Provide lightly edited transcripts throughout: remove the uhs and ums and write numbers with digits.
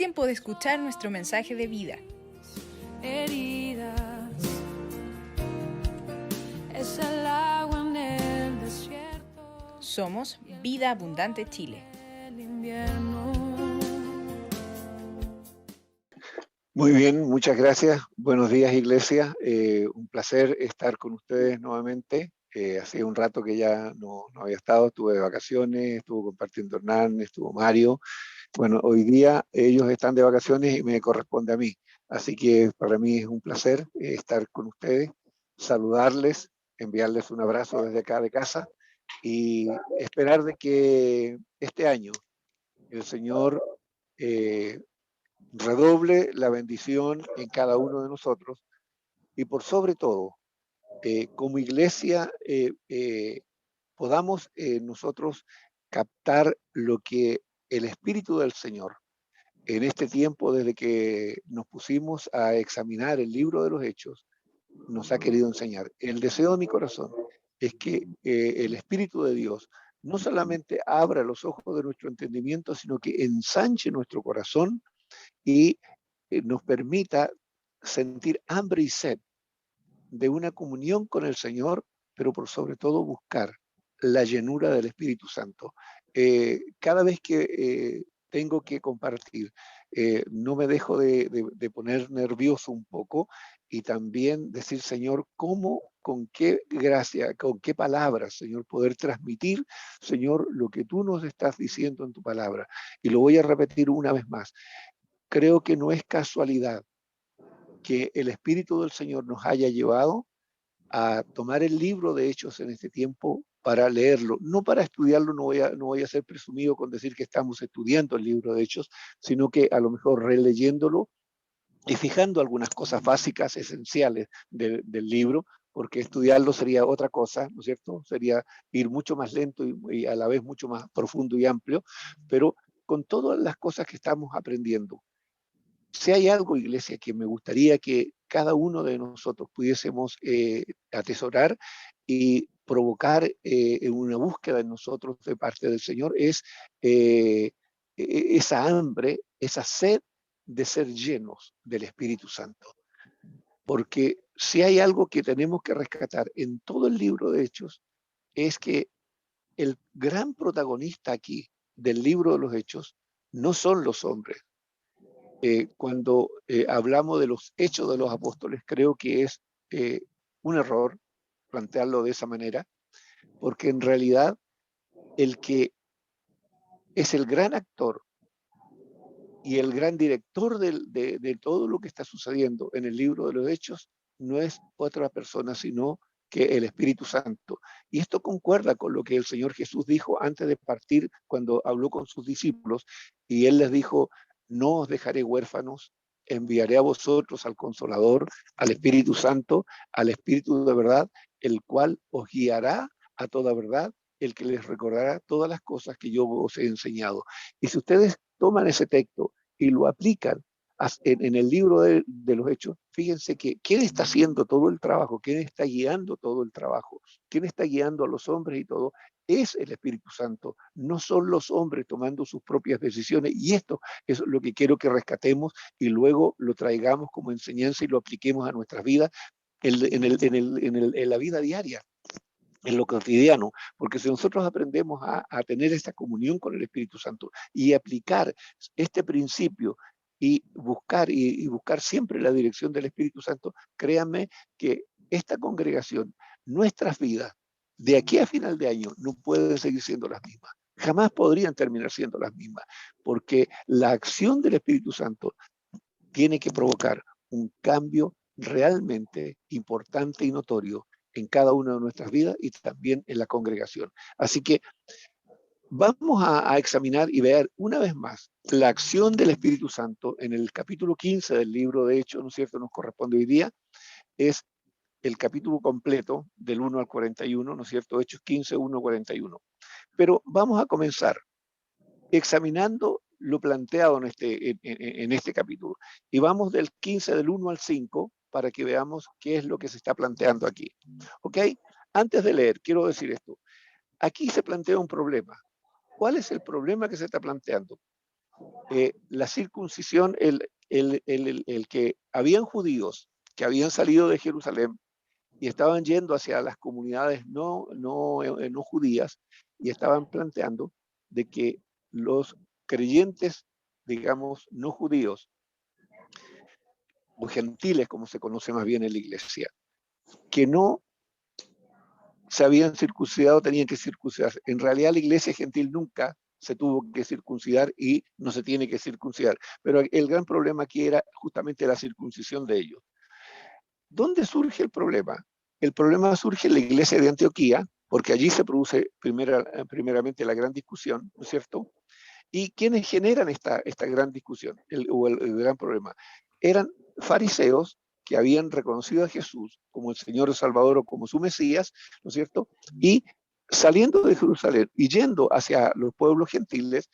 tiempo de escuchar nuestro mensaje de vida. Heridas, es el agua en el desierto. Somos Vida Abundante Chile. El invierno. Muy bien, muchas gracias. Buenos días, iglesia. Un placer estar con ustedes nuevamente. Hace un rato que ya no había estado, estuve de vacaciones, estuvo compartiendo Hernán, estuvo Mario. Bueno, hoy día ellos están de vacaciones y me corresponde a mí. Así que para mí es un placer estar con ustedes, saludarles, enviarles un abrazo desde acá de casa y esperar de que este año el Señor redoble la bendición en cada uno de nosotros y por sobre todo, como iglesia, podamos nosotros captar lo que el Espíritu del Señor en este tiempo, desde que nos pusimos a examinar el libro de los Hechos, nos ha querido enseñar. El deseo de mi corazón es que el Espíritu de Dios no solamente abra los ojos de nuestro entendimiento, sino que ensanche nuestro corazón y nos permita sentir hambre y sed de una comunión con el Señor, pero por sobre todo buscar la llenura del Espíritu Santo. Cada vez que tengo que compartir, no me dejo de poner nervioso un poco y también decir, Señor, ¿cómo, con qué gracia, con qué palabras, Señor, poder transmitir, Señor, lo que tú nos estás diciendo en tu palabra? Y lo voy a repetir una vez más. Creo que no es casualidad que el Espíritu del Señor nos haya llevado a tomar el libro de Hechos en este tiempo para leerlo, no para estudiarlo, no voy a ser presumido con decir que estamos estudiando el libro de Hechos, sino que a lo mejor releyéndolo y fijando algunas cosas básicas, esenciales del libro, porque estudiarlo sería otra cosa, ¿no es cierto? Sería ir mucho más lento y a la vez mucho más profundo y amplio, pero con todas las cosas que estamos aprendiendo. Si hay algo, iglesia, que me gustaría que cada uno de nosotros pudiésemos atesorar y provocar una búsqueda en nosotros de parte del Señor, es esa hambre, esa sed de ser llenos del Espíritu Santo. Porque si hay algo que tenemos que rescatar en todo el libro de Hechos, es que el gran protagonista aquí del libro de los Hechos no son los hombres. Cuando hablamos de los hechos de los apóstoles, creo que es un error plantearlo de esa manera, porque en realidad el que es el gran actor y el gran director de todo lo que está sucediendo en el libro de los hechos no es otra persona, sino que el Espíritu Santo. Y esto concuerda con lo que el Señor Jesús dijo antes de partir, cuando habló con sus discípulos, y Él les dijo, no os dejaré huérfanos, enviaré a vosotros al Consolador, al Espíritu Santo, al Espíritu de verdad, el cual os guiará a toda verdad, el que les recordará todas las cosas que yo os he enseñado. Y si ustedes toman ese texto y lo aplican en el libro de los Hechos, fíjense que quién está haciendo todo el trabajo, quién está guiando todo el trabajo, quién está guiando a los hombres y todo, es el Espíritu Santo, no son los hombres tomando sus propias decisiones. Y esto es lo que quiero que rescatemos y luego lo traigamos como enseñanza y lo apliquemos a nuestras vidas en la vida diaria, en lo cotidiano, porque si nosotros aprendemos a tener esta comunión con el Espíritu Santo y aplicar este principio y buscar siempre la dirección del Espíritu Santo, créanme que esta congregación, nuestras vidas, de aquí a final de año, no pueden seguir siendo las mismas. Jamás podrían terminar siendo las mismas, porque la acción del Espíritu Santo tiene que provocar un cambio realmente importante y notorio en cada una de nuestras vidas y también en la congregación. Así que vamos a examinar y ver una vez más la acción del Espíritu Santo en el capítulo 15 del libro de Hechos, ¿no es cierto? Nos corresponde hoy día, es el capítulo completo del 1 al 41, ¿no es cierto? Hechos 15, 1, 41. Pero vamos a comenzar examinando lo planteado en este capítulo. Y vamos del 15 del 1 al 5 para que veamos qué es lo que se está planteando aquí. ¿Ok? Antes de leer, quiero decir esto. Aquí se plantea un problema. ¿Cuál es el problema que se está planteando? la circuncisión, el que habían judíos que habían salido de Jerusalén y estaban yendo hacia las comunidades no judías y estaban planteando de que los creyentes, digamos, no judíos o gentiles, como se conoce más bien en la iglesia, que no se habían circuncidado, tenían que circuncidarse. En realidad la iglesia gentil nunca se tuvo que circuncidar y no se tiene que circuncidar. Pero el gran problema aquí era justamente la circuncisión de ellos. ¿Dónde surge el problema? El problema surge en la iglesia de Antioquía, porque allí se produce primeramente la gran discusión, ¿no es cierto? ¿Y quiénes generan esta gran discusión el gran problema? Eran fariseos que habían reconocido a Jesús como el Señor Salvador o como su Mesías, ¿no es cierto? Y saliendo de Jerusalén y yendo hacia los pueblos gentiles,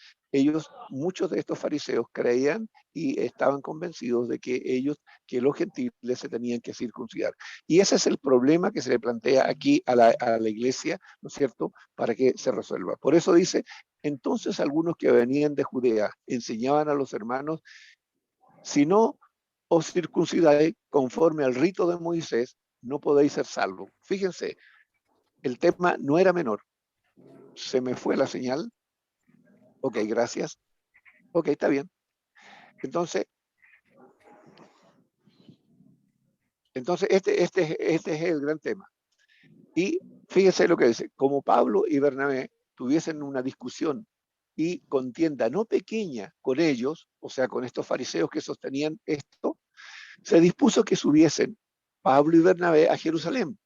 muchos de estos fariseos creían y estaban convencidos de que los gentiles se tenían que circuncidar. Y ese es el problema que se le plantea aquí a la iglesia, ¿no es cierto?, para que se resuelva. Por eso dice, entonces algunos que venían de Judea enseñaban a los hermanos, si no os circuncidáis conforme al rito de Moisés, no podéis ser salvos. Fíjense, el tema no era menor. Se me fue la señal. Ok, gracias. Ok, está bien. Entonces este es el gran tema. Y fíjense lo que dice, como Pablo y Bernabé tuviesen una discusión y contienda no pequeña con ellos, o sea, con estos fariseos que sostenían esto, se dispuso que subiesen Pablo y Bernabé a Jerusalén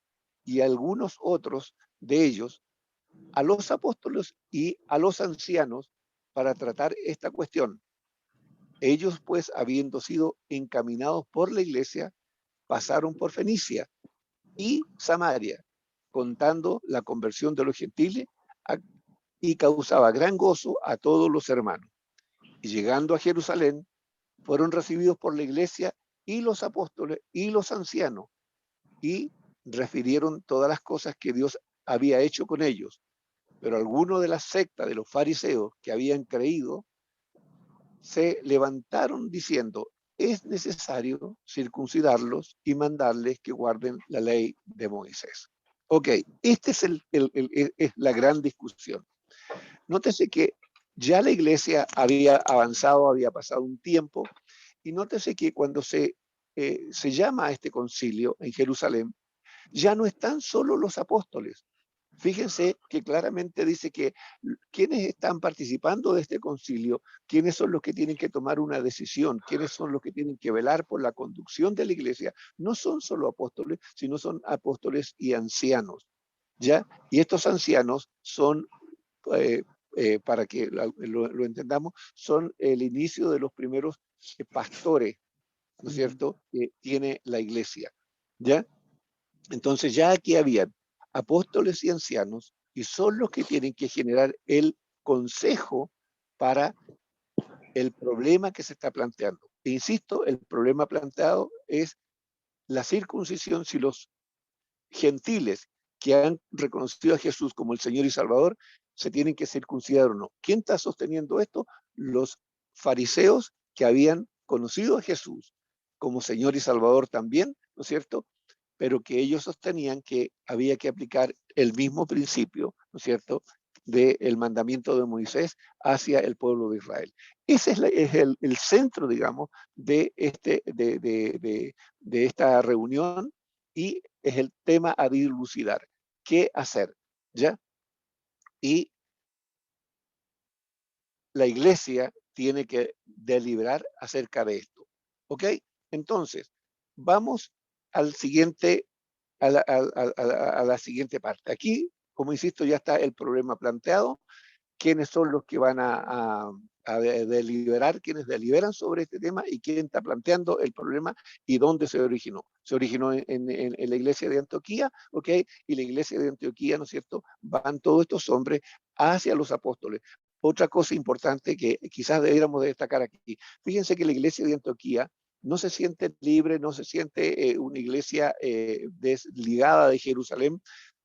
y algunos otros de ellos a los apóstoles y a los ancianos para tratar esta cuestión. Ellos, pues, habiendo sido encaminados por la iglesia, pasaron por Fenicia y Samaria, contando la conversión de los gentiles y causaba gran gozo a todos los hermanos. Y llegando a Jerusalén, fueron recibidos por la iglesia y los apóstoles y los ancianos, y refirieron todas las cosas que Dios había hecho con ellos. Pero algunos de la secta de los fariseos que habían creído se levantaron diciendo, es necesario circuncidarlos y mandarles que guarden la ley de Moisés. Ok, esta es la gran discusión. Nótese que ya la iglesia había avanzado, había pasado un tiempo, y nótese que cuando se llama a este concilio en Jerusalén, ya no están solo los apóstoles. Fíjense que claramente dice que quienes están participando de este concilio, quiénes son los que tienen que tomar una decisión, quiénes son los que tienen que velar por la conducción de la iglesia, no son solo apóstoles, sino son apóstoles y ancianos, ¿ya? Y estos ancianos son, para que lo entendamos, son el inicio de los primeros pastores, ¿no es cierto?, que tiene la iglesia, ¿ya? Entonces ya aquí habían apóstoles y ancianos y son los que tienen que generar el consejo para el problema que se está planteando. E insisto, el problema planteado es la circuncisión si los gentiles que han reconocido a Jesús como el Señor y Salvador se tienen que circuncidar o no. ¿Quién está sosteniendo esto? Los fariseos que habían conocido a Jesús como Señor y Salvador también, ¿no es cierto?, pero que ellos sostenían que había que aplicar el mismo principio, ¿no es cierto?, del mandamiento de Moisés hacia el pueblo de Israel. Ese es el centro, digamos, de esta reunión y es el tema a dilucidar. ¿Qué hacer? ¿Ya? Y la iglesia tiene que deliberar acerca de esto. ¿Ok? Entonces, vamos al siguiente, a la siguiente parte. Aquí, como insisto, ya está el problema planteado. ¿Quiénes son los que van a deliberar, quiénes deliberan sobre este tema y quién está planteando el problema y dónde se originó? Se originó en la iglesia de Antioquía, ¿ok? Y la iglesia de Antioquía, ¿no es cierto?, van todos estos hombres hacia los apóstoles. Otra cosa importante que quizás debiéramos destacar aquí, fíjense que la iglesia de Antioquía no se siente libre, no se siente una iglesia desligada de Jerusalén,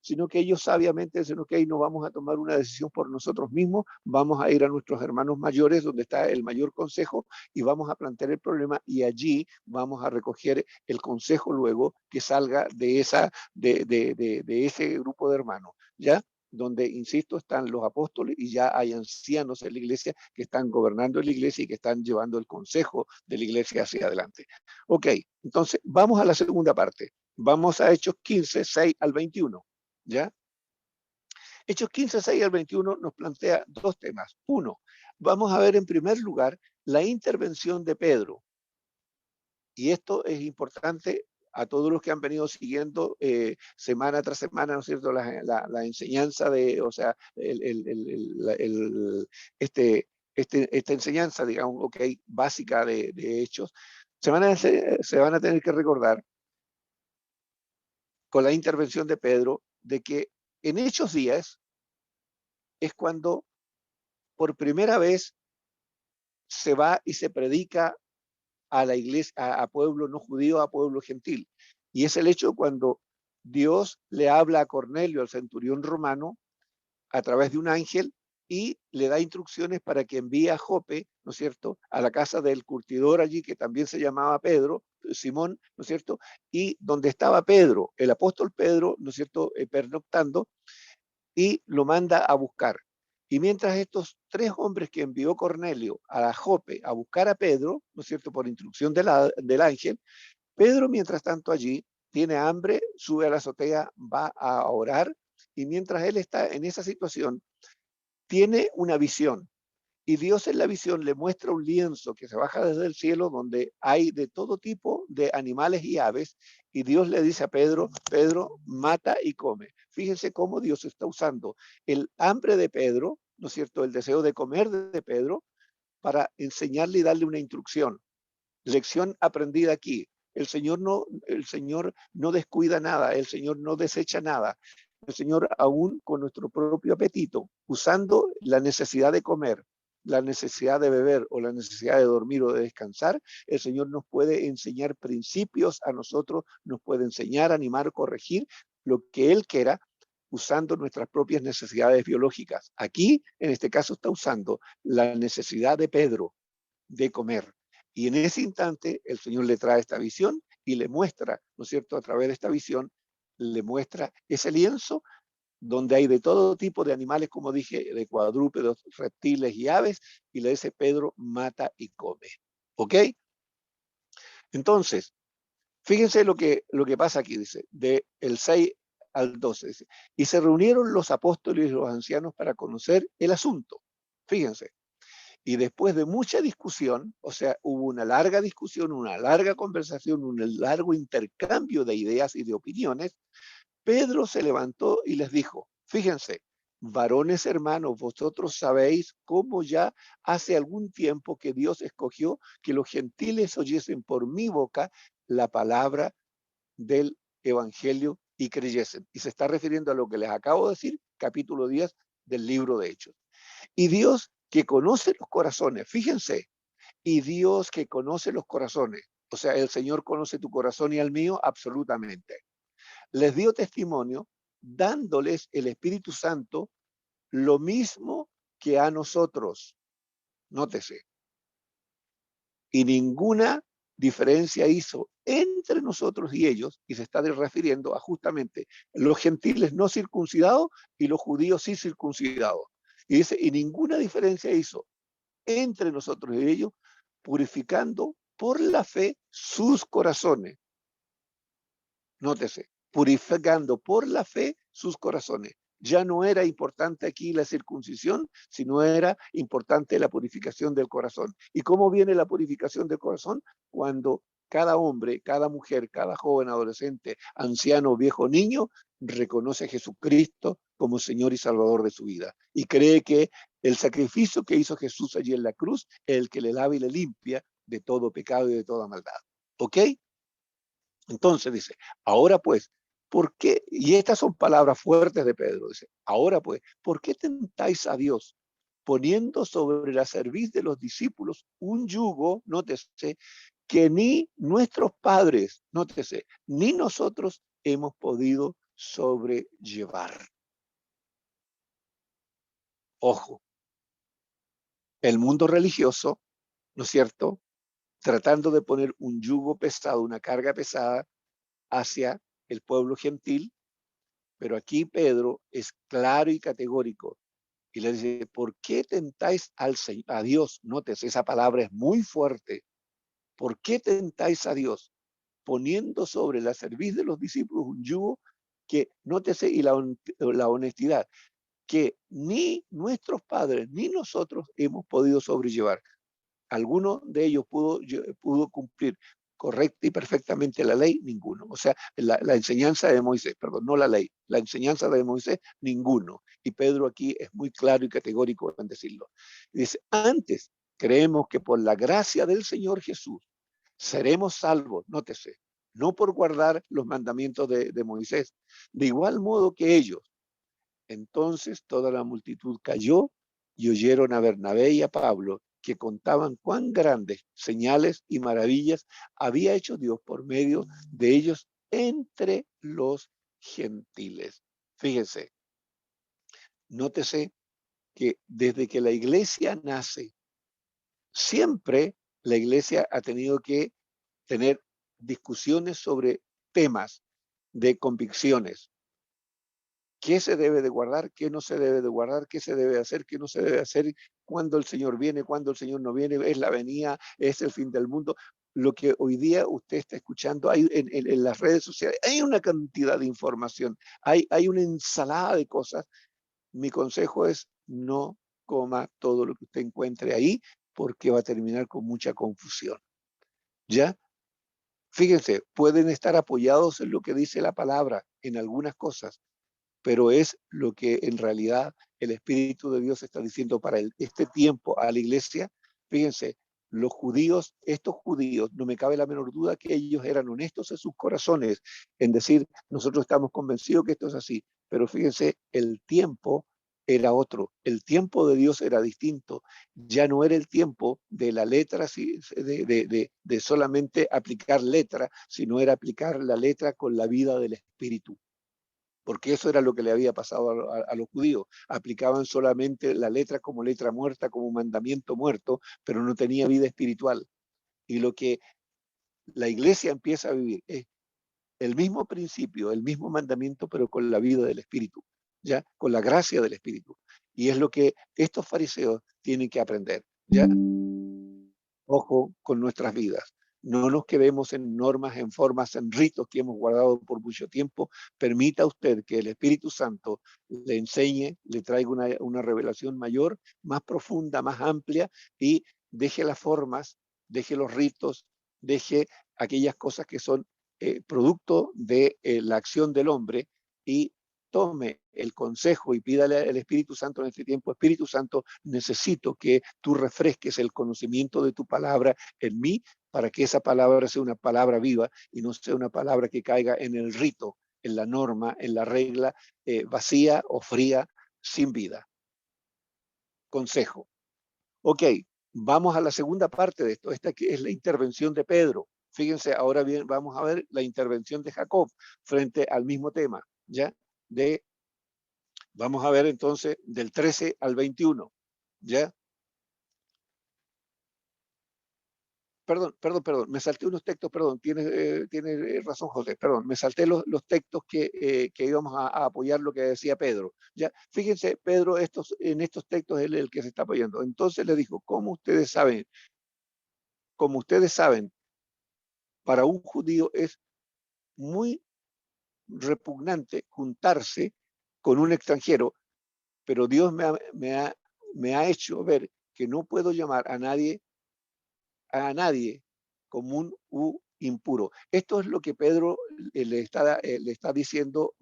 sino que ellos sabiamente dicen, ok, no vamos a tomar una decisión por nosotros mismos, vamos a ir a nuestros hermanos mayores, donde está el mayor consejo, y vamos a plantear el problema, y allí vamos a recoger el consejo luego que salga de ese grupo de hermanos, ¿ya? Donde, insisto, están los apóstoles y ya hay ancianos en la iglesia que están gobernando la iglesia y que están llevando el consejo de la iglesia hacia adelante. Ok, entonces vamos a la segunda parte. Vamos a Hechos 15, 6 al 21, ¿ya? Hechos 15, 6 al 21 nos plantea dos temas. Uno, vamos a ver en primer lugar la intervención de Pedro. Y esto es importante a todos los que han venido siguiendo semana tras semana, ¿no es cierto?, la enseñanza de, o sea, esta enseñanza, digamos, ok, básica de Hechos, se van a tener que recordar con la intervención de Pedro de que en Hechos 10 es cuando por primera vez se va y se predica a la iglesia, a pueblo no judío, a pueblo gentil. Y es el hecho cuando Dios le habla a Cornelio, al centurión romano, a través de un ángel, y le da instrucciones para que envíe a Jope, ¿no es cierto?, a la casa del curtidor allí, que también se llamaba Pedro, Simón, ¿no es cierto?, y donde estaba Pedro, el apóstol Pedro, ¿no es cierto?, pernoctando, y lo manda a buscar. Y mientras estos tres hombres que envió Cornelio a Jope a buscar a Pedro, ¿no es cierto?, por instrucción del ángel, Pedro, mientras tanto allí, tiene hambre, sube a la azotea, va a orar, y mientras él está en esa situación, tiene una visión. Y Dios en la visión le muestra un lienzo que se baja desde el cielo donde hay de todo tipo de animales y aves. Y Dios le dice a Pedro, Pedro, mata y come. Fíjense cómo Dios está usando el hambre de Pedro, ¿no es cierto?, el deseo de comer de Pedro para enseñarle y darle una instrucción. Lección aprendida aquí. El Señor no descuida nada, el Señor no desecha nada. El Señor, aún con nuestro propio apetito, usando la necesidad de comer, la necesidad de beber o la necesidad de dormir o de descansar, el Señor nos puede enseñar principios a nosotros, nos puede enseñar, animar, corregir lo que Él quiera, usando nuestras propias necesidades biológicas. Aquí, en este caso, está usando la necesidad de Pedro de comer. Y en ese instante el Señor le trae esta visión y le muestra, ¿no es cierto?, a través de esta visión, le muestra ese lienzo donde hay de todo tipo de animales, como dije, de cuadrúpedos, reptiles y aves, y le dice Pedro, mata y come. ¿Ok? Entonces, fíjense lo que pasa aquí, dice, de el 6 al 12, dice, y se reunieron los apóstoles y los ancianos para conocer el asunto. Fíjense, y después de mucha discusión, o sea, hubo una larga discusión, una larga conversación, un largo intercambio de ideas y de opiniones, Pedro se levantó y les dijo, fíjense, varones hermanos, vosotros sabéis cómo ya hace algún tiempo que Dios escogió que los gentiles oyesen por mi boca la palabra del evangelio y creyesen. Y se está refiriendo a lo que les acabo de decir, capítulo 10 del libro de Hechos. Y Dios que conoce los corazones, fíjense, y Dios que conoce los corazones, o sea, el Señor conoce tu corazón y el mío absolutamente, les dio testimonio dándoles el Espíritu Santo lo mismo que a nosotros. Nótese. Y ninguna diferencia hizo entre nosotros y ellos, y se está refiriendo a justamente los gentiles no circuncidados y los judíos sí circuncidados. Y dice, y ninguna diferencia hizo entre nosotros y ellos, purificando por la fe sus corazones. Nótese, purificando por la fe sus corazones. Ya no era importante aquí la circuncisión, sino era importante la purificación del corazón. ¿Y cómo viene la purificación del corazón? Cuando cada hombre, cada mujer, cada joven, adolescente, anciano, viejo, niño, reconoce a Jesucristo como Señor y Salvador de su vida. Y cree que el sacrificio que hizo Jesús allí en la cruz es el que le lava y le limpia de todo pecado y de toda maldad. ¿Ok? Entonces dice, ahora pues, ¿por qué? Y estas son palabras fuertes de Pedro. Dice, ahora pues, ¿por qué tentáis a Dios poniendo sobre la cerviz de los discípulos un yugo, nótese, que ni nuestros padres, nótese, ni nosotros hemos podido sobrellevar. Ojo, el mundo religioso, ¿no es cierto?, tratando de poner un yugo pesado, una carga pesada hacia el pueblo gentil, pero aquí Pedro es claro y categórico y le dice, ¿por qué tentáis a Dios? Nótese, esa palabra es muy fuerte. ¿Por qué tentáis a Dios poniendo sobre la cerviz de los discípulos un yugo que, nótese, y la honestidad, que ni nuestros padres ni nosotros hemos podido sobrellevar? ¿Alguno de ellos pudo cumplir correcta y perfectamente la ley? Ninguno. O sea, la enseñanza de Moisés, perdón, no la ley, la enseñanza de Moisés, ninguno. Y Pedro aquí es muy claro y categórico en decirlo. Dice, antes creemos que por la gracia del Señor Jesús seremos salvos, nótese, no por guardar los mandamientos de Moisés, de igual modo que ellos. Entonces toda la multitud cayó y oyeron a Bernabé y a Pablo, que contaban cuán grandes señales y maravillas había hecho Dios por medio de ellos entre los gentiles. Fíjense, nótese que desde que la iglesia nace, siempre la iglesia ha tenido que tener discusiones sobre temas de convicciones. ¿Qué se debe de guardar? ¿Qué no se debe de guardar? ¿Qué se debe hacer? ¿Qué no se debe hacer? ¿Cuándo el Señor viene? ¿Cuándo el Señor no viene? ¿Es la venida? ¿Es el fin del mundo? Lo que hoy día usted está escuchando hay en las redes sociales, hay una cantidad de información, hay una ensalada de cosas. Mi consejo es no coma todo lo que usted encuentre ahí, porque va a terminar con mucha confusión. ¿Ya? Fíjense, pueden estar apoyados en lo que dice la palabra, en algunas cosas, pero es lo que en realidad el Espíritu de Dios está diciendo para este tiempo a la iglesia. Fíjense, los judíos, estos judíos, no me cabe la menor duda que ellos eran honestos en sus corazones, en decir, nosotros estamos convencidos que esto es así, pero fíjense, el tiempo era otro, el tiempo de Dios era distinto, ya no era el tiempo de la letra, de solamente aplicar letra, sino era aplicar la letra con la vida del Espíritu, porque eso era lo que le había pasado a los judíos. Aplicaban solamente la letra como letra muerta, como mandamiento muerto, pero no tenía vida espiritual. Y lo que la iglesia empieza a vivir es el mismo principio, el mismo mandamiento, pero con la vida del Espíritu, ¿ya? Con la gracia del Espíritu. Y es lo que estos fariseos tienen que aprender, ¿ya? Ojo con nuestras vidas. No nos quedemos en normas, en formas, en ritos que hemos guardado por mucho tiempo. Permita usted que el Espíritu Santo le enseñe, le traiga una revelación mayor, más profunda, más amplia, y deje las formas, deje los ritos, deje aquellas cosas que son producto de la acción del hombre, y tome el consejo y pídale al Espíritu Santo en este tiempo: Espíritu Santo, necesito que tú refresques el conocimiento de tu palabra en mí, para que esa palabra sea una palabra viva y no sea una palabra que caiga en el rito, en la norma, en la regla, vacía o fría, sin vida. Consejo. Ok, vamos a la segunda parte de esto. Esta que es la intervención de Pedro. Fíjense, ahora bien, vamos a ver la intervención de Jacob frente al mismo tema, ¿ya? Vamos a ver entonces del 13 al 21, ¿ya? Perdón, me salté unos textos, perdón, tiene razón José, perdón, me salté los textos que íbamos a apoyar lo que decía Pedro. Ya, fíjense, Pedro, en estos textos es el que se está apoyando. Entonces le dijo, como ustedes saben, para un judío es muy repugnante juntarse con un extranjero, pero Dios me ha hecho ver que no puedo llamar a nadie común u impuro. Esto es lo que Pedro le está diciendo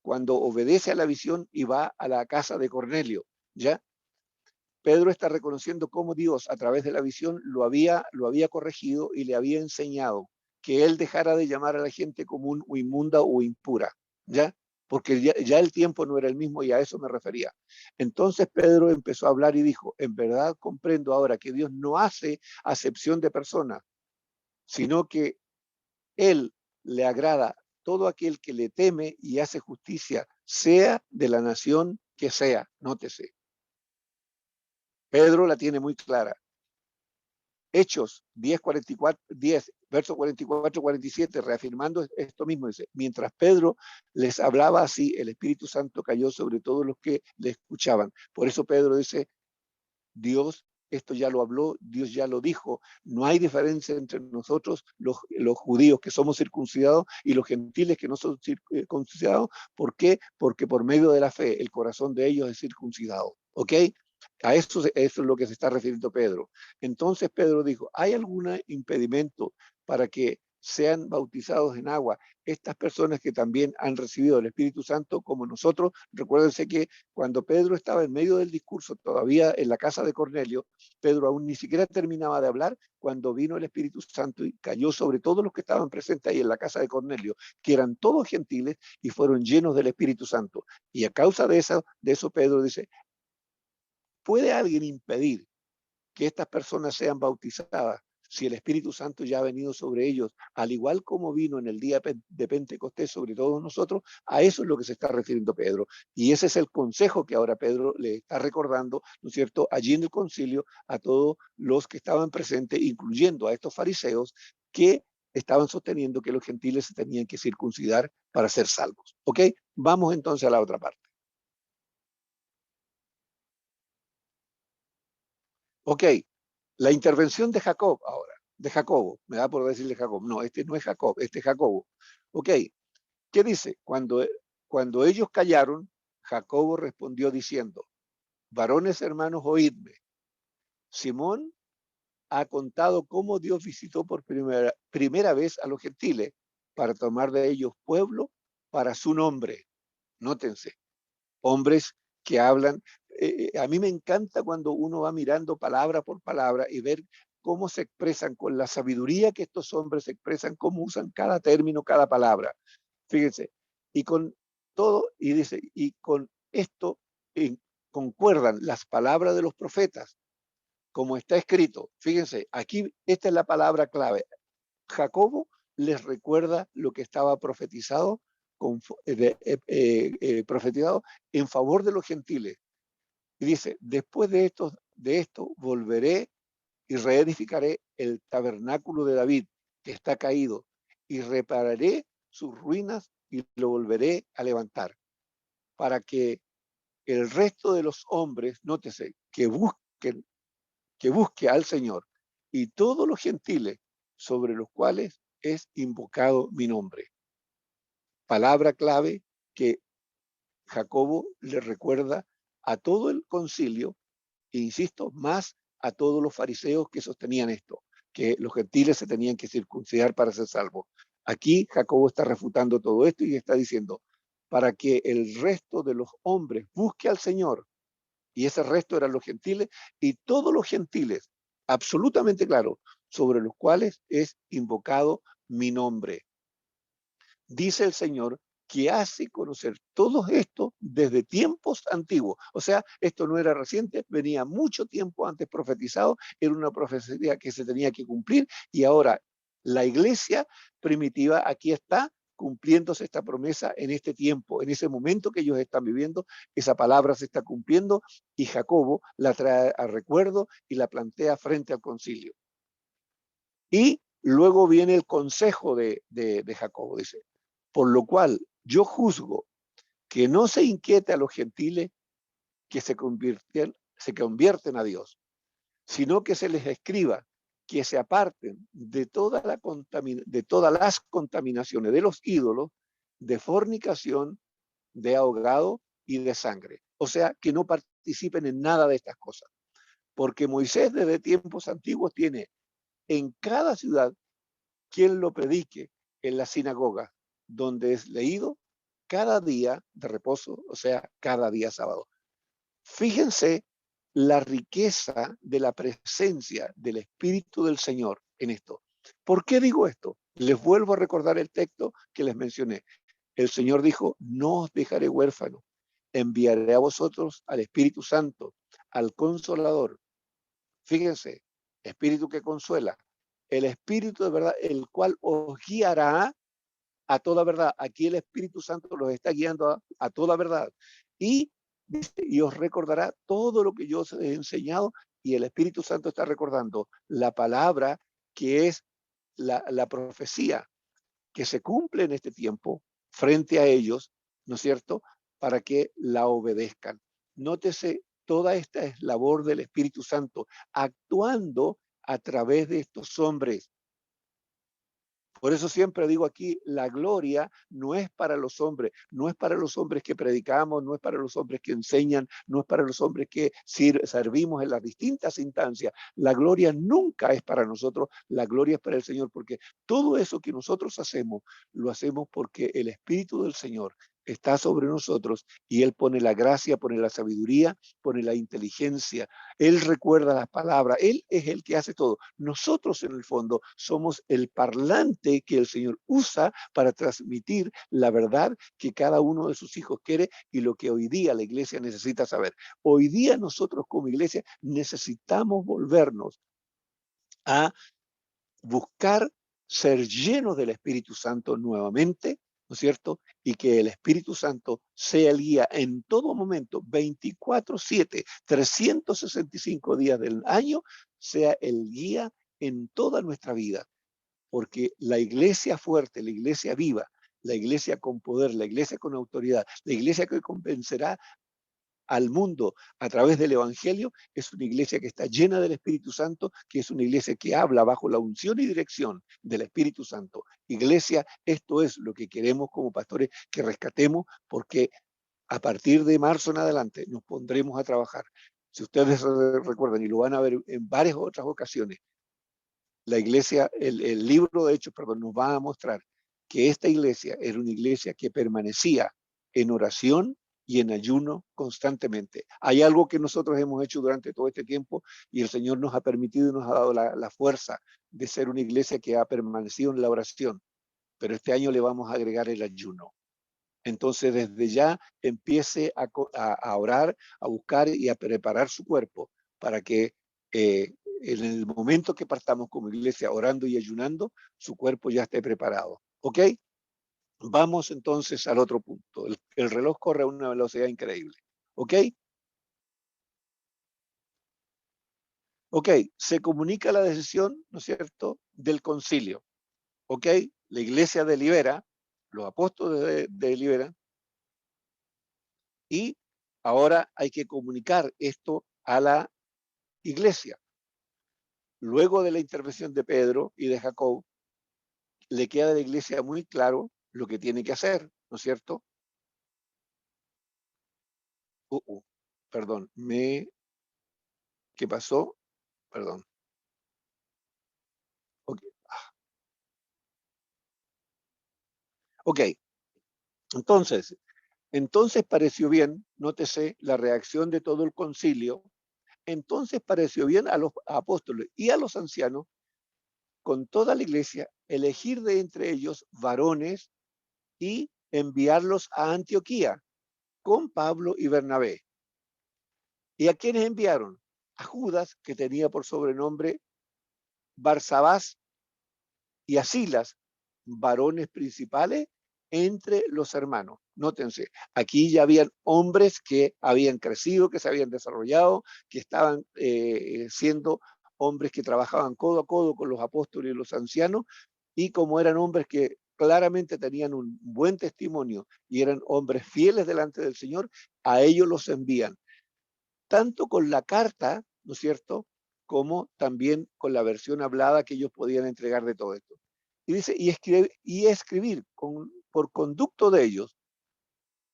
cuando obedece a la visión y va a la casa de Cornelio, ¿ya? Pedro está reconociendo cómo Dios, a través de la visión, lo había corregido y le había enseñado que él dejara de llamar a la gente común o inmunda o impura, ¿ya? Porque ya el tiempo no era el mismo y a eso me refería. Entonces Pedro empezó a hablar y dijo, en verdad comprendo ahora que Dios no hace acepción de personas, sino que él le agrada todo aquel que le teme y hace justicia, sea de la nación que sea. Nótese. Pedro la tiene muy clara. Hechos 10, 44, 10, verso 44, 47, reafirmando esto mismo, dice, mientras Pedro les hablaba así, el Espíritu Santo cayó sobre todos los que le escuchaban. Por eso Pedro dice, Dios esto ya lo habló, Dios ya lo dijo, no hay diferencia entre nosotros, los judíos que somos circuncidados y los gentiles que no son circuncidados. ¿Por qué? Porque por medio de la fe el corazón de ellos es circuncidado. ¿Ok? Eso es lo que se está refiriendo Pedro. Entonces Pedro dijo, ¿hay algún impedimento para que sean bautizados en agua estas personas que también han recibido el Espíritu Santo como nosotros? Recuérdense que cuando Pedro estaba en medio del discurso, todavía en la casa de Cornelio, Pedro aún ni siquiera terminaba de hablar cuando vino el Espíritu Santo y cayó sobre todos los que estaban presentes ahí en la casa de Cornelio, que eran todos gentiles y fueron llenos del Espíritu Santo. Y a causa de eso Pedro dice, ¿puede alguien impedir que estas personas sean bautizadas si el Espíritu Santo ya ha venido sobre ellos, al igual como vino en el día de Pentecostés sobre todos nosotros? A eso es lo que se está refiriendo Pedro. Y ese es el consejo que ahora Pedro le está recordando, ¿no es cierto?, allí en el concilio a todos los que estaban presentes, incluyendo a estos fariseos que estaban sosteniendo que los gentiles se tenían que circuncidar para ser salvos. ¿Ok? Vamos entonces a la otra parte. Ok, la intervención de Jacob ahora, de Jacobo, me da por decirle Jacob, no, este no es Jacob, este es Jacobo. Ok, ¿qué dice? Cuando ellos callaron, Jacobo respondió diciendo, varones hermanos, oídme. Simón ha contado cómo Dios visitó por primera vez a los gentiles para tomar de ellos pueblo para su nombre. Nótense, hombres que hablan. A mí me encanta cuando uno va mirando palabra por palabra y ver cómo se expresan con la sabiduría que estos hombres se expresan, cómo usan cada término, cada palabra. Fíjense, y con todo, y dice, y con esto concuerdan las palabras de los profetas, como está escrito. Fíjense, aquí esta es la palabra clave. Jacobo les recuerda lo que estaba profetizado, profetizado en favor de los gentiles. Y dice, después de esto volveré y reedificaré el tabernáculo de David, que está caído, y repararé sus ruinas y lo volveré a levantar, para que el resto de los hombres, nótese, que busque al Señor, y todos los gentiles sobre los cuales es invocado mi nombre. Palabra clave que Jacobo le recuerda a todo el concilio, e insisto, más a todos los fariseos que sostenían esto, que los gentiles se tenían que circuncidar para ser salvos. Aquí Jacobo está refutando todo esto y está diciendo, para que el resto de los hombres busque al Señor, y ese resto eran los gentiles, y todos los gentiles, absolutamente claro, sobre los cuales es invocado mi nombre. Dice el Señor que hace conocer todo esto desde tiempos antiguos. O sea, esto no era reciente, venía mucho tiempo antes profetizado, era una profecía que se tenía que cumplir, y ahora la iglesia primitiva aquí está cumpliéndose esta promesa en este tiempo, en ese momento que ellos están viviendo. Esa palabra se está cumpliendo y Jacobo la trae a recuerdo y la plantea frente al concilio. Y luego viene el consejo de Jacobo, dice, por lo cual yo juzgo que no se inquiete a los gentiles que se convierten a Dios, sino que se les escriba que se aparten de todas las contaminaciones de los ídolos, de fornicación, de ahogado y de sangre. O sea, que no participen en nada de estas cosas. Porque Moisés desde tiempos antiguos tiene en cada ciudad quien lo predique en la sinagoga, donde es leído cada día de reposo, o sea, cada día sábado. Fíjense la riqueza de la presencia del Espíritu del Señor en esto. ¿Por qué digo esto? Les vuelvo a recordar el texto que les mencioné. El Señor dijo, no os dejaré huérfanos, enviaré a vosotros al Espíritu Santo, al Consolador. Fíjense, Espíritu que consuela, el Espíritu de verdad, el cual os guiará a toda verdad. Aquí el Espíritu Santo los está guiando a toda verdad. Y dice, y os recordará todo lo que yo os he enseñado, y el Espíritu Santo está recordando la palabra que es la profecía que se cumple en este tiempo frente a ellos, ¿no es cierto?, para que la obedezcan. Nótese, toda esta es labor del Espíritu Santo actuando a través de estos hombres. Por eso siempre digo aquí, la gloria no es para los hombres, no es para los hombres que predicamos, no es para los hombres que enseñan, no es para los hombres que servimos en las distintas instancias. La gloria nunca es para nosotros, la gloria es para el Señor, porque todo eso que nosotros hacemos, lo hacemos porque el Espíritu del Señor está sobre nosotros y Él pone la gracia, pone la sabiduría, pone la inteligencia. Él recuerda las palabras, Él es el que hace todo. Nosotros en el fondo somos el parlante que el Señor usa para transmitir la verdad que cada uno de sus hijos quiere y lo que hoy día la iglesia necesita saber. Hoy día nosotros como iglesia necesitamos volvernos a buscar ser llenos del Espíritu Santo nuevamente, ¿no es cierto? Y que el Espíritu Santo sea el guía en todo momento, 24/7, 365 días del año, sea el guía en toda nuestra vida. Porque la iglesia fuerte, la iglesia viva, la iglesia con poder, la iglesia con autoridad, la iglesia que convencerá al mundo a través del Evangelio, es una iglesia que está llena del Espíritu Santo, que es una iglesia que habla bajo la unción y dirección del Espíritu Santo. Iglesia, esto es lo que queremos como pastores que rescatemos, porque a partir de marzo en adelante nos pondremos a trabajar. Si ustedes recuerdan, y lo van a ver en varias otras ocasiones, la iglesia, el libro de Hechos, perdón, nos va a mostrar que esta iglesia era una iglesia que permanecía en oración y en ayuno constantemente. Hay algo que nosotros hemos hecho durante todo este tiempo y el Señor nos ha permitido y nos ha dado la fuerza de ser una iglesia que ha permanecido en la oración, pero este año le vamos a agregar el ayuno. Entonces, desde ya empiece a orar, a buscar y a preparar su cuerpo para que en el momento que partamos como iglesia orando y ayunando, su cuerpo ya esté preparado. ¿Ok? Vamos entonces al otro punto. El reloj corre a una velocidad increíble. ¿Ok? Ok, se comunica la decisión, ¿no es cierto?, del concilio. ¿Ok? La iglesia delibera, los apóstoles deliberan, y ahora hay que comunicar esto a la iglesia. Luego de la intervención de Pedro y de Jacob, le queda a la iglesia muy claro lo que tiene que hacer, ¿no es cierto? Perdón, ¿qué pasó? Perdón. Ok, ok. Entonces pareció bien, nótese la reacción de todo el concilio, entonces pareció bien a los apóstoles y a los ancianos, con toda la iglesia, elegir de entre ellos varones y enviarlos a Antioquía con Pablo y Bernabé. ¿Y a quiénes enviaron? A Judas, que tenía por sobrenombre Barsabás, y a Silas, varones principales entre los hermanos. Nótense, aquí ya habían hombres que habían crecido, que se habían desarrollado, que estaban siendo hombres que trabajaban codo a codo con los apóstoles y los ancianos, y como eran hombres que claramente tenían un buen testimonio y eran hombres fieles delante del Señor, a ellos los envían, tanto con la carta, ¿no es cierto?, como también con la versión hablada que ellos podían entregar de todo esto. Y dice, y escribir por conducto de ellos,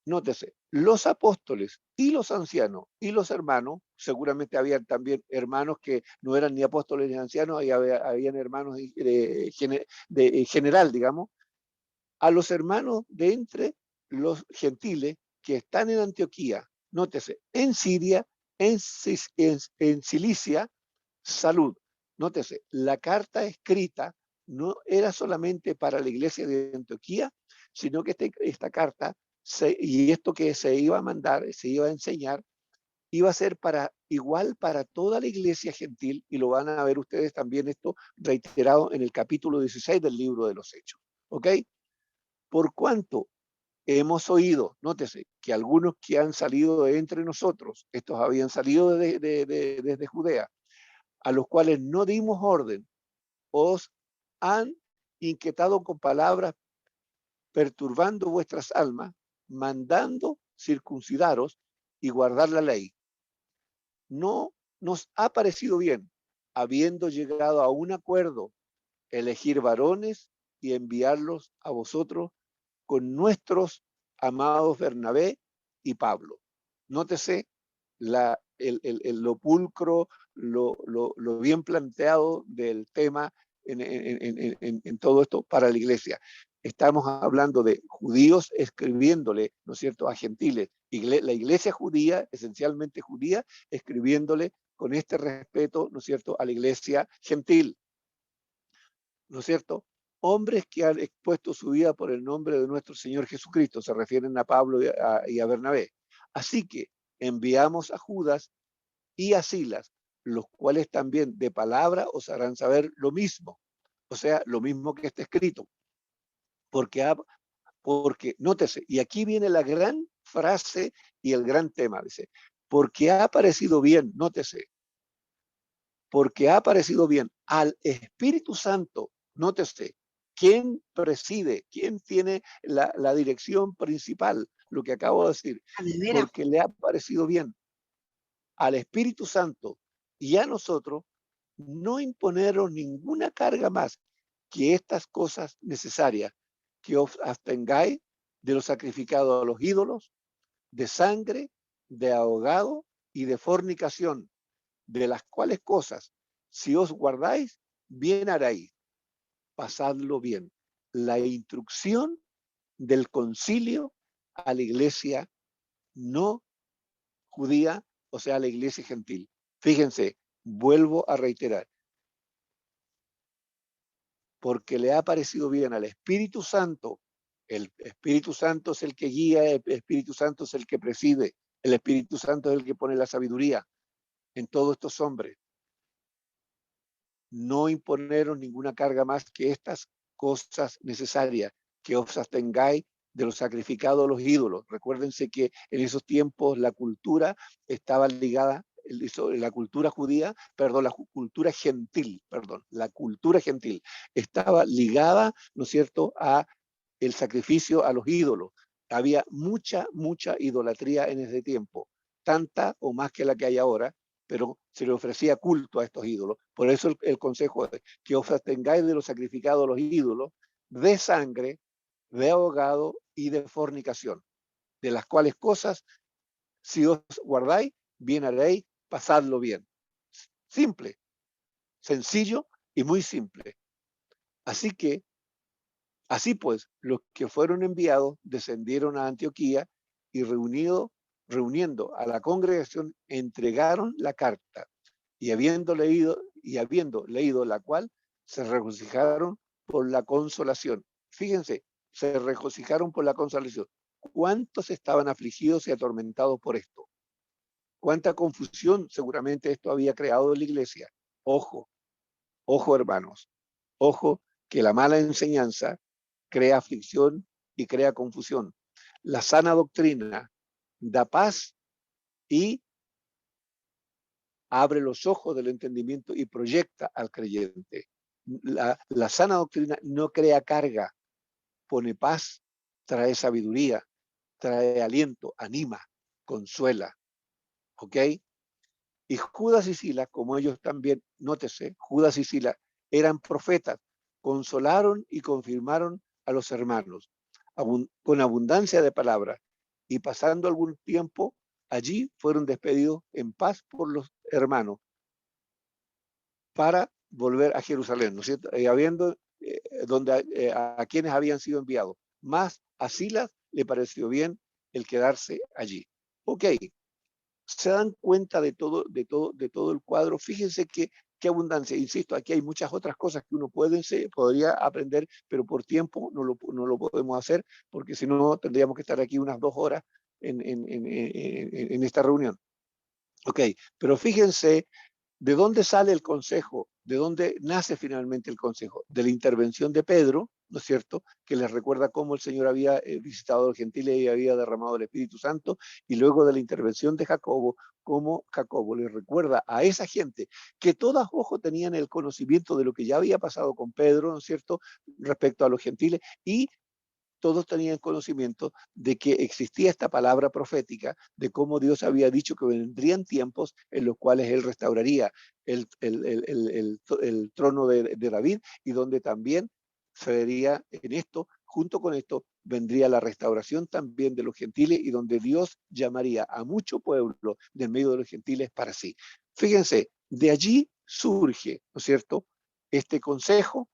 nótese, los apóstoles y los ancianos y los hermanos, seguramente habían también hermanos que no eran ni apóstoles ni ancianos, habían hermanos de general, digamos, a los hermanos de entre los gentiles que están en Antioquía, nótese, en Siria, en Cilicia, salud. Nótese, la carta escrita no era solamente para la iglesia de Antioquía, sino que esta carta y esto que se iba a mandar, se iba a enseñar, iba a ser igual para toda la iglesia gentil, y lo van a ver ustedes también esto reiterado en el capítulo 16 del libro de los Hechos. ¿Ok? por cuanto hemos oído, nótese, que algunos que han salido de entre nosotros, estos habían salido desde Judea, a los cuales no dimos orden, os han inquietado con palabras, perturbando vuestras almas, mandando circuncidaros y guardar la ley. No nos ha parecido bien, habiendo llegado a un acuerdo, elegir varones y enviarlos a vosotros con nuestros amados Bernabé y Pablo. Nótese lo pulcro, lo bien planteado del tema en todo esto para la iglesia. Estamos hablando de judíos escribiéndole, ¿no es cierto?, a gentiles. La iglesia judía, esencialmente judía, escribiéndole con este respeto, ¿no es cierto?, a la iglesia gentil, ¿no es cierto? Hombres que han expuesto su vida por el nombre de nuestro Señor Jesucristo, se refieren a Pablo y a Bernabé. Así que enviamos a Judas y a Silas, los cuales también de palabra os harán saber lo mismo, o sea, lo mismo que está escrito. Porque nótese, y aquí viene la gran frase y el gran tema, dice, porque ha parecido bien, nótese, porque ha parecido bien al Espíritu Santo, nótese, ¿quién preside? ¿Quién tiene la dirección principal? Lo que acabo de decir, porque le ha parecido bien al Espíritu Santo y a nosotros no imponeros ninguna carga más que estas cosas necesarias, que os abstengáis de lo sacrificado a los ídolos, de sangre, de ahogado y de fornicación, de las cuales cosas, si os guardáis, bien haréis, pasadlo bien. La instrucción del concilio a la iglesia no judía, o sea, a la iglesia gentil. Fíjense, vuelvo a reiterar, porque le ha parecido bien al Espíritu Santo. El Espíritu Santo es el que guía, el Espíritu Santo es el que preside, el Espíritu Santo es el que pone la sabiduría en todos estos hombres. No imponeros ninguna carga más que estas cosas necesarias, que os abstengáis de los sacrificados a los ídolos. Recuérdense que en esos tiempos la cultura estaba ligada, la cultura judía, perdón, la cultura gentil, estaba ligada, ¿no es cierto?, a el sacrificio a los ídolos. Había mucha idolatría en ese tiempo, tanta o más que la que hay ahora, pero se le ofrecía culto a estos ídolos. Por eso el consejo es que os abstengáis de los sacrificados a los ídolos, de sangre, de ahogado y de fornicación, de las cuales cosas, si os guardáis, bien haréis, pasadlo bien. Simple, sencillo y muy simple. Así pues, los que fueron enviados descendieron a Antioquía y reuniendo a la congregación, entregaron la carta y habiendo leído la cual, se regocijaron por la consolación. Fíjense, se regocijaron por la consolación. ¿Cuántos estaban afligidos y atormentados por esto? ¿Cuánta confusión seguramente esto había creado en la iglesia? Ojo, hermanos, ojo, que la mala enseñanza crea aflicción y crea confusión. La sana doctrina da paz y abre los ojos del entendimiento y proyecta al creyente. La sana doctrina no crea carga, pone paz, trae sabiduría, trae aliento, anima, consuela. ¿Ok? Y Judas y Silas, como ellos también, nótese, Judas y Silas eran profetas, consolaron y confirmaron a los hermanos con abundancia de palabras, y pasando algún tiempo allí fueron despedidos en paz por los hermanos para volver a Jerusalén, ¿no es cierto? A quienes habían sido enviados. Más a Silas le pareció bien el quedarse allí. Ok, se dan cuenta de todo el cuadro. Fíjense qué abundancia. Insisto, aquí hay muchas otras cosas que uno podría aprender, pero por tiempo no lo podemos hacer, porque si no tendríamos que estar aquí unas 2 horas en esta reunión. Ok, pero fíjense de dónde sale el consejo, de dónde nace finalmente el consejo. De la intervención de Pedro, ¿no es cierto?, que les recuerda cómo el Señor había visitado a los gentiles y había derramado el Espíritu Santo, y luego de la intervención de Jacobo, cómo Jacobo les recuerda a esa gente que todas ojo tenían el conocimiento de lo que ya había pasado con Pedro, ¿no es cierto?, respecto a los gentiles, y todos tenían conocimiento de que existía esta palabra profética, de cómo Dios había dicho que vendrían tiempos en los cuales Él restauraría el trono de David, y donde también se vería en esto, junto con esto, vendría la restauración también de los gentiles, y donde Dios llamaría a mucho pueblo del medio de los gentiles para sí. Fíjense, de allí surge, ¿no es cierto?, este consejo,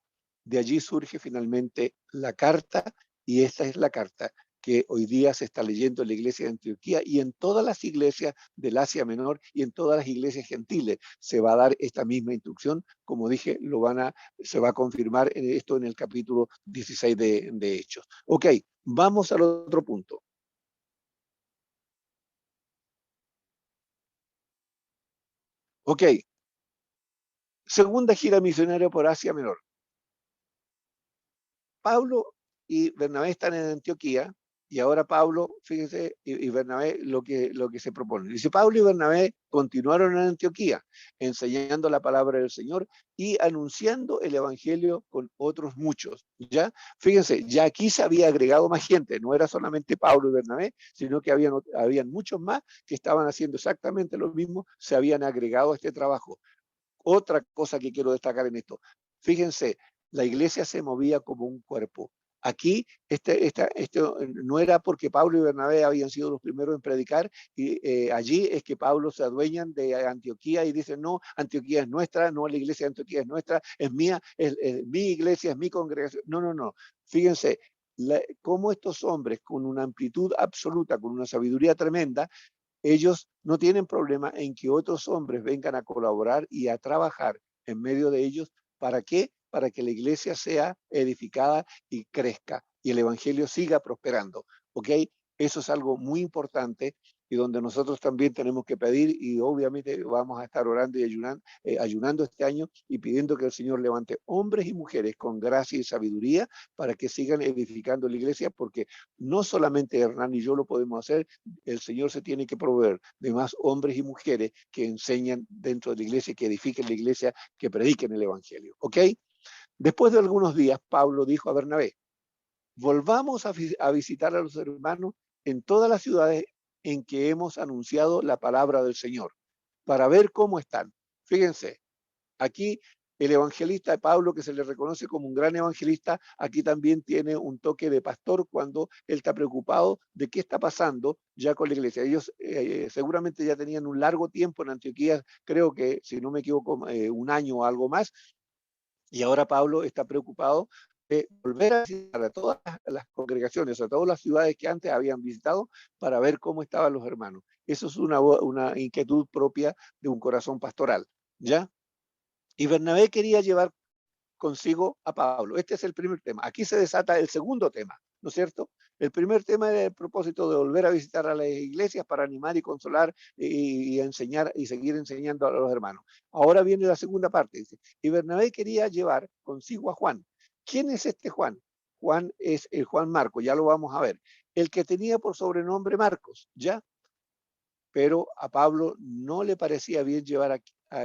de allí surge finalmente la carta, y esta es la carta que hoy día se está leyendo en la iglesia de Antioquía y en todas las iglesias del Asia Menor y en todas las iglesias gentiles. Se va a dar esta misma instrucción, como dije, se va a confirmar esto en el capítulo 16 de Hechos. Ok, vamos al otro punto. Ok, segunda gira misionera por Asia Menor. Pablo y Bernabé están en Antioquía, y ahora Pablo, fíjense, y Bernabé lo que se propone. Dice, Pablo y Bernabé continuaron en Antioquía, enseñando la palabra del Señor y anunciando el evangelio con otros muchos. ¿Ya? Fíjense, ya aquí se había agregado más gente, no era solamente Pablo y Bernabé, sino que habían muchos más que estaban haciendo exactamente lo mismo, se habían agregado a este trabajo. Otra cosa que quiero destacar en esto, fíjense, la iglesia se movía como un cuerpo. Aquí no era porque Pablo y Bernabé habían sido los primeros en predicar, y allí es que Pablo se adueñan de Antioquía y dicen, no, Antioquía es nuestra, no, la iglesia de Antioquía es nuestra, es mía, es mi iglesia, es mi congregación. No, no, no. Fíjense, cómo estos hombres con una amplitud absoluta, con una sabiduría tremenda, ellos no tienen problema en que otros hombres vengan a colaborar y a trabajar en medio de ellos. ¿Para qué? Para que la iglesia sea edificada y crezca y el evangelio siga prosperando. ¿Ok? Eso es algo muy importante, y donde nosotros también tenemos que pedir, y obviamente vamos a estar orando y ayunando este año y pidiendo que el Señor levante hombres y mujeres con gracia y sabiduría para que sigan edificando la iglesia, porque no solamente Hernán y yo lo podemos hacer, el Señor se tiene que proveer de más hombres y mujeres que enseñan dentro de la iglesia, que edifiquen la iglesia, que prediquen el evangelio. ¿Ok? Después de algunos días, Pablo dijo a Bernabé, volvamos a visitar a los hermanos en todas las ciudades en que hemos anunciado la palabra del Señor, para ver cómo están. Fíjense, aquí el evangelista de Pablo, que se le reconoce como un gran evangelista, aquí también tiene un toque de pastor cuando él está preocupado de qué está pasando ya con la iglesia. Ellos seguramente ya tenían un largo tiempo en Antioquía, creo que, si no me equivoco, un año o algo más, y ahora Pablo está preocupado de volver a visitar a todas las congregaciones, a todas las ciudades que antes habían visitado, para ver cómo estaban los hermanos. Eso es una inquietud propia de un corazón pastoral, ¿ya? Y Bernabé quería llevar consigo a Pablo. Este es el primer tema. Aquí se desata el segundo tema, ¿no es cierto? El primer tema era el propósito de volver a visitar a las iglesias para animar y consolar y enseñar y seguir enseñando a los hermanos. Ahora viene la segunda parte, dice. Y Bernabé quería llevar consigo a Juan. ¿Quién es este Juan? Juan es el Juan Marcos, ya lo vamos a ver. El que tenía por sobrenombre Marcos, ¿ya? Pero a Pablo no le parecía bien llevar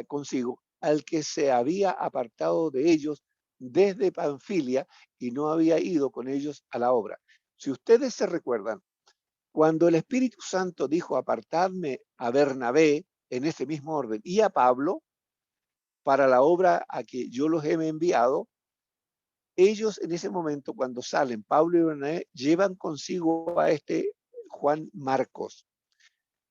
consigo al que se había apartado de ellos desde Panfilia y no había ido con ellos a la obra. Si ustedes se recuerdan, cuando el Espíritu Santo dijo, apartadme a Bernabé, en ese mismo orden, y a Pablo, para la obra a que yo los he enviado, ellos en ese momento, cuando salen, Pablo y Bernabé, llevan consigo a este Juan Marcos.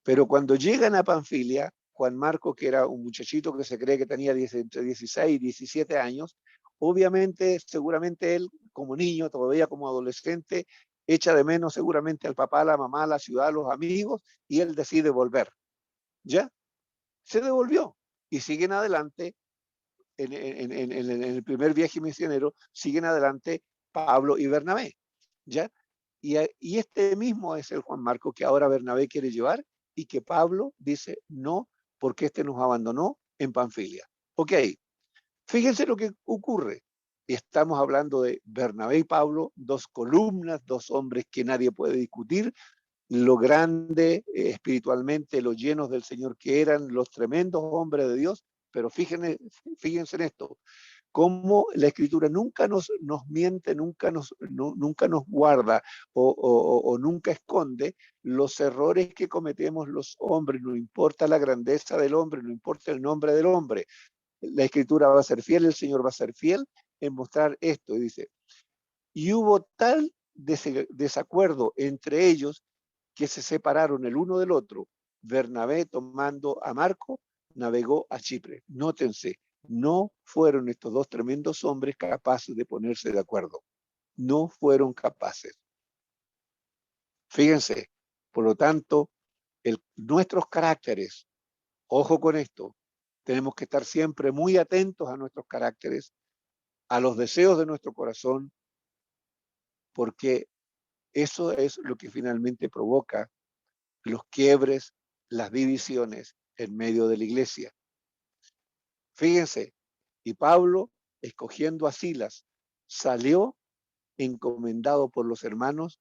Pero cuando llegan a Panfilia, Juan Marcos, que era un muchachito que se cree que tenía entre 16 y 17 años, obviamente, seguramente él, como niño, todavía como adolescente, echa de menos seguramente al papá, a la mamá, a la ciudad, a los amigos, y él decide volver. ¿Ya? Se devolvió y siguen adelante en el primer viaje misionero, siguen adelante Pablo y Bernabé. ¿Ya? Y este mismo es el Juan Marcos que ahora Bernabé quiere llevar, y que Pablo dice no, porque este nos abandonó en Panfilia. Ok, fíjense lo que ocurre. estamos hablando de Bernabé y Pablo, dos columnas, dos hombres que nadie puede discutir, lo grande espiritualmente, los llenos del Señor que eran, los tremendos hombres de Dios, pero fíjense en esto, cómo la Escritura nunca nos miente, nunca nos guarda o nunca esconde los errores que cometemos los hombres, no importa la grandeza del hombre, no importa el nombre del hombre. La Escritura va a ser fiel, el Señor va a ser fiel en mostrar esto. Y dice, y hubo tal desacuerdo entre ellos que se separaron el uno del otro. Bernabé, tomando a Marco, navegó a Chipre. Nótense, no fueron estos dos tremendos hombres capaces de ponerse de acuerdo. No fueron capaces. Fíjense, por lo tanto, nuestros caracteres, ojo con esto, tenemos que estar siempre muy atentos a nuestros caracteres, a los deseos de nuestro corazón, porque eso es lo que finalmente provoca los quiebres, las divisiones en medio de la iglesia. Fíjense, y Pablo, escogiendo a Silas, salió encomendado por los hermanos,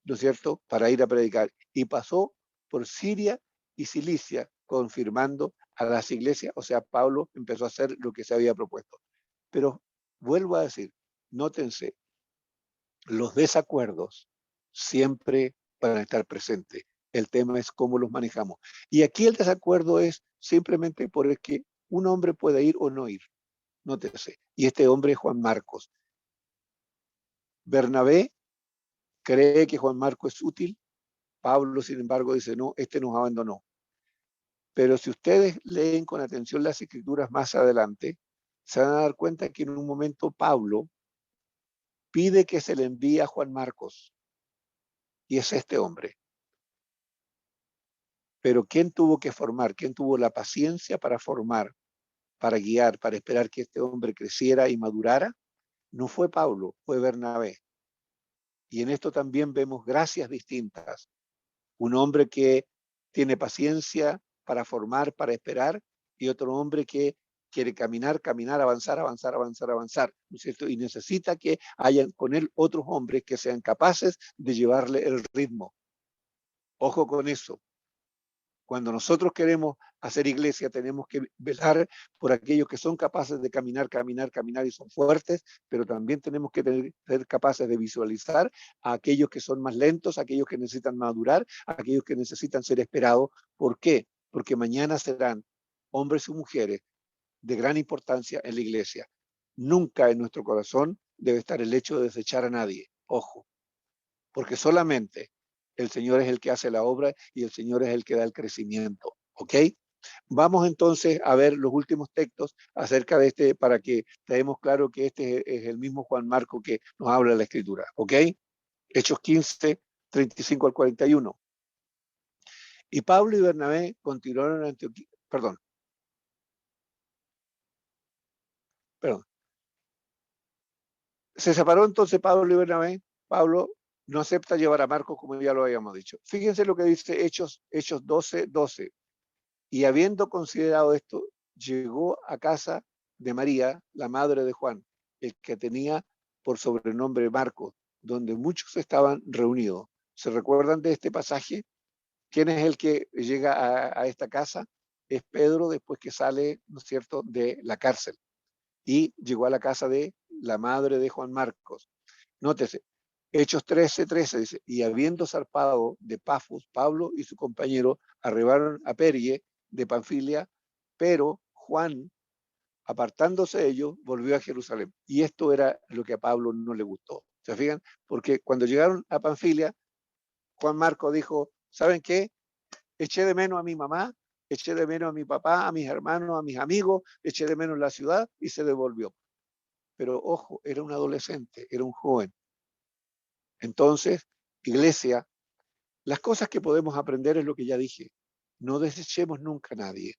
¿no es cierto?, para ir a predicar. Y pasó por Siria y Cilicia, confirmando a las iglesias. O sea, Pablo empezó a hacer lo que se había propuesto. Pero vuelvo a decir, nótense, los desacuerdos siempre van a estar presentes. El tema es cómo los manejamos. Y aquí el desacuerdo es simplemente por el que un hombre puede ir o no ir. Nótese. Y este hombre es Juan Marcos. Bernabé cree que Juan Marcos es útil. Pablo, sin embargo, dice, no, este nos abandonó. Pero si ustedes leen con atención las escrituras más adelante, se van a dar cuenta que en un momento Pablo pide que se le envíe a Juan Marcos. Y es este hombre. Pero ¿quién tuvo que formar? ¿Quién tuvo la paciencia para formar, para guiar, para esperar que este hombre creciera y madurara? No fue Pablo, fue Bernabé. Y en esto también vemos gracias distintas. Un hombre que tiene paciencia para formar, para esperar, y otro hombre que quiere caminar, avanzar, ¿no es cierto? Y necesita que hayan con él otros hombres que sean capaces de llevarle el ritmo. Ojo con eso. Cuando nosotros queremos hacer iglesia, tenemos que velar por aquellos que son capaces de caminar y son fuertes, pero también tenemos que ser capaces de visualizar a aquellos que son más lentos, a aquellos que necesitan madurar, a aquellos que necesitan ser esperados. ¿Por qué? Porque mañana serán hombres y mujeres de gran importancia en la iglesia. Nunca en nuestro corazón debe estar el hecho de desechar a nadie. Ojo, porque solamente el Señor es el que hace la obra y el Señor es el que da el crecimiento. ¿Ok? Vamos entonces a ver los últimos textos acerca de este, para que tenemos claro que este es el mismo Juan Marco que nos habla de la Escritura. ¿Ok? Hechos 15, 35 al 41. Y Pablo y Bernabé continuaron en Antioquía. Perdón. Se separó entonces Pablo y Bernabé. Pablo no acepta llevar a Marcos, como ya lo habíamos dicho. Fíjense lo que dice Hechos 12, 12. Y habiendo considerado esto, llegó a casa de María, la madre de Juan, el que tenía por sobrenombre Marcos, donde muchos estaban reunidos. ¿Se recuerdan de este pasaje? ¿Quién es el que llega a esta casa? Es Pedro después que sale, ¿no es cierto?, de la cárcel. Y llegó a la casa de la madre de Juan Marcos. Nótese, Hechos 13, 13 dice, y habiendo zarpado de Pafos, Pablo y su compañero arribaron a Perge de Panfilia, pero Juan, apartándose de ellos, volvió a Jerusalén. Y esto era lo que a Pablo no le gustó. ¿Se fijan? Porque cuando llegaron a Panfilia, Juan Marcos dijo, ¿saben qué? Eché de menos a mi mamá, eché de menos a mi papá, a mis hermanos, a mis amigos, eché de menos la ciudad y se devolvió. Pero ojo, era un adolescente, era un joven. Entonces, iglesia, las cosas que podemos aprender es lo que ya dije. No desechemos nunca a nadie.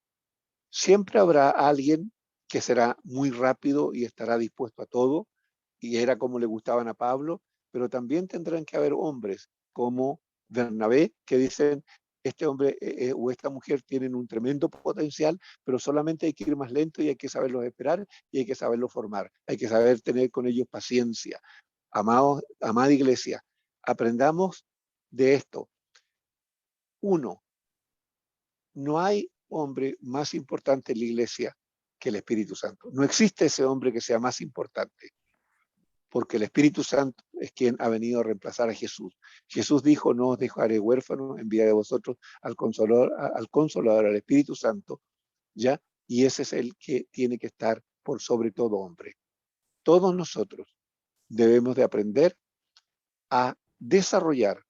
Siempre habrá alguien que será muy rápido y estará dispuesto a todo, y era como le gustaban a Pablo, pero también tendrán que haber hombres como Bernabé que dicen, este hombre o esta mujer tienen un tremendo potencial, pero solamente hay que ir más lento y hay que saberlos esperar y hay que saberlos formar. Hay que saber tener con ellos paciencia. Amados, amada iglesia, aprendamos de esto. Uno, no hay hombre más importante en la iglesia que el Espíritu Santo. No existe ese hombre que sea más importante, porque el Espíritu Santo es quien ha venido a reemplazar a Jesús. Jesús dijo, no os dejaré huérfanos, enviaré a vosotros al Consolador, al Espíritu Santo, ¿ya? Y ese es el que tiene que estar por sobre todo hombre. Todos nosotros debemos de aprender a desarrollar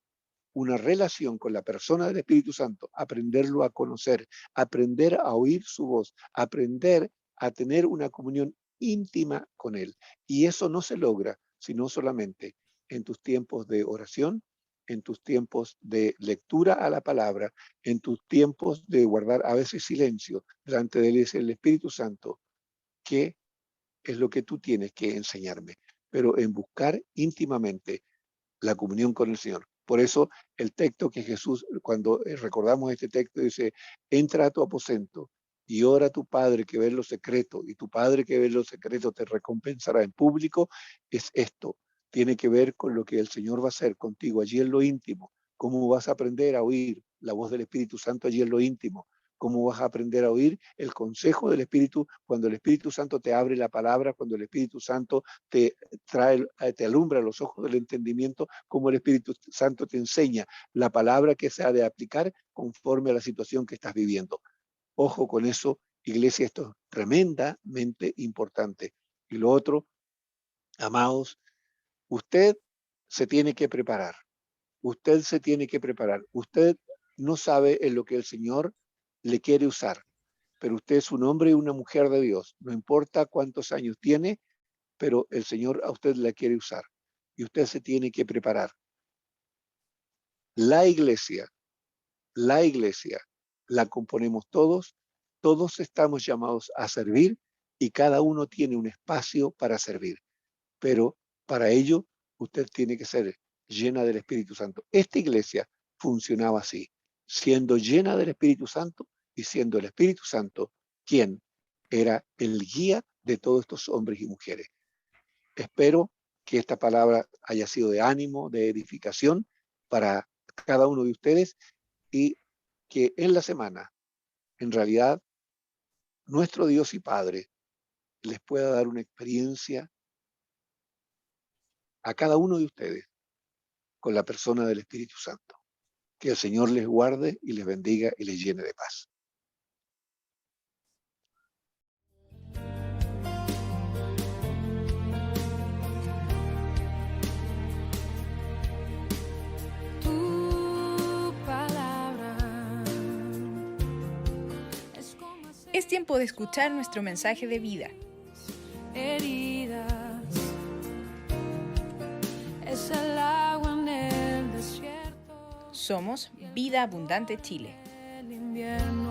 una relación con la persona del Espíritu Santo, aprenderlo a conocer, aprender a oír su voz, aprender a tener una comunión íntima con Él. Y eso no se logra sino solamente en tus tiempos de oración, en tus tiempos de lectura a la palabra, en tus tiempos de guardar a veces silencio delante de Él, es el Espíritu Santo, que es lo que tú tienes que enseñarme, pero en buscar íntimamente la comunión con el Señor. Por eso el texto que Jesús, cuando recordamos este texto, dice, entra a tu aposento y ora a tu Padre que ve en lo secreto, y tu Padre que ve en lo secreto te recompensará en público, es esto. Tiene que ver con lo que el Señor va a hacer contigo allí en lo íntimo, cómo vas a aprender a oír la voz del Espíritu Santo allí en lo íntimo, cómo vas a aprender a oír el consejo del Espíritu cuando el Espíritu Santo te abre la palabra, cuando el Espíritu Santo te alumbra los ojos del entendimiento, como el Espíritu Santo te enseña la palabra que se ha de aplicar conforme a la situación que estás viviendo. Ojo con eso, iglesia, esto es tremendamente importante. Y lo otro, amados, usted se tiene que preparar. Usted se tiene que preparar. Usted no sabe en lo que el Señor le quiere usar, pero usted es un hombre y una mujer de Dios. No importa cuántos años tiene, pero el Señor a usted la quiere usar y usted se tiene que preparar. La iglesia la componemos todos, todos estamos llamados a servir y cada uno tiene un espacio para servir, pero para ello usted tiene que ser llena del Espíritu Santo. Esta iglesia funcionaba así, siendo llena del Espíritu Santo y siendo el Espíritu Santo quien era el guía de todos estos hombres y mujeres. Espero que esta palabra haya sido de ánimo, de edificación para cada uno de ustedes y que en la semana, en realidad, nuestro Dios y Padre les pueda dar una experiencia a cada uno de ustedes con la persona del Espíritu Santo. Que el Señor les guarde y les bendiga y les llene de paz. Tu palabra es como Es tiempo de escuchar nuestro mensaje de vida. heridas, es el agua en el desierto. Somos Vida Abundante Chile. El invierno